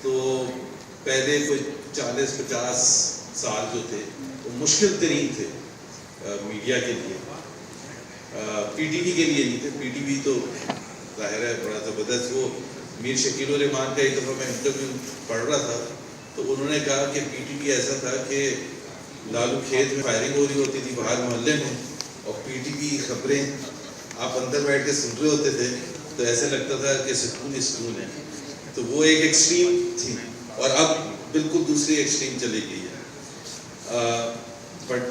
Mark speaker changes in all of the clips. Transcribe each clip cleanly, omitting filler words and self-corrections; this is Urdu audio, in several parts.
Speaker 1: تو پہلے کوئی 40-50 سال جو تھے وہ مشکل ترین تھے میڈیا کے لیے. پی ٹی وی کے لیے نہیں تھے. پی ٹی وی تو ظاہر ہے بڑا زبردست. وہ میر شکیل الرحمان کا ایک دفعہ میں انٹرویو پڑھ رہا تھا تو انہوں نے کہا کہ پی ٹی وی ایسا تھا کہ لالو کھیت میں فائرنگ ہو رہی ہوتی تھی باہر محلے میں, اور پی ٹی وی خبریں آپ اندر بیٹھ کے سن رہے ہوتے تھے تو ایسے لگتا تھا کہ سکون ہی سکون ہے. تو وہ ایک ایکسٹریم تھی, اور اب بالکل دوسری ایکسٹریم چلی گئی ہے. بٹ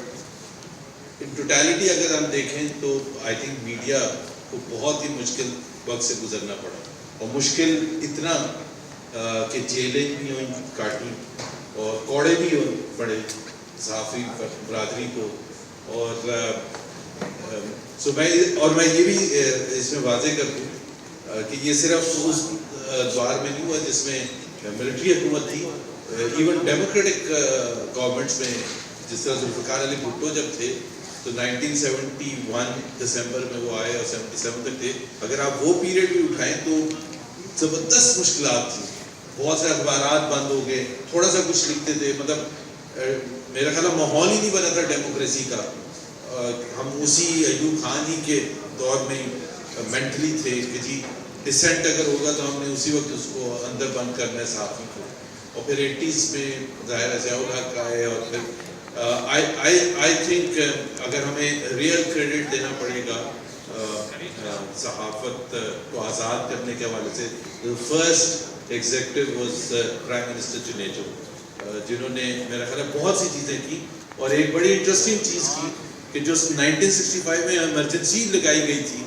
Speaker 1: ان ٹوٹیلٹی اگر ہم دیکھیں تو آئی تھنک میڈیا کو بہت ہی مشکل وقت سے گزرنا پڑا, اور مشکل اتنا کہ جیلیں بھی ہوئیں کاٹی اور کوڑے بھی پڑے صحافی برادری کو. اور میں یہ بھی اس میں واضح کر دوں کہ یہ صرف اس دور میں نہیں ہوا جس میں ملٹری حکومت تھی. ایون ڈیموکریٹک گورنمنٹس میں جس طرح ذوالفقار علی بھٹو جب تھے تو 1971 دسمبر میں وہ آئے اور 77 تک تھے. اگر آپ وہ پیریڈ بھی اٹھائیں تو زبردست مشکلات تھیں. بہت سے اخبارات بند ہو گئے, تھوڑا سا کچھ لکھتے تھے, مطلب میرا خیال ہے ماحول ہی نہیں بنا تھا ڈیموکریسی کا. ہم اسی ایوب خان ہی کے دور میں مینٹلی تھے کہ جی ڈسینٹ اگر ہوگا تو ہم نے اسی وقت اس کو اندر بند کرنا ہے صحافی کو. اور پھر 80s میں ظاہر ضیاء الحق آئے, اور پھر آئی تھنک اگر ہمیں ریئل کریڈٹ دینا پڑے گا صحافت کو آزاد کرنے کے حوالے سے, first executive was prime minister Junejo, جنہوں نے میرا خیال ہے بہت سی چیزیں کی. اور ایک بڑی انٹرسٹنگ چیز کی کہ جو 1965 میں ایمرجنسی لگائی گئی تھی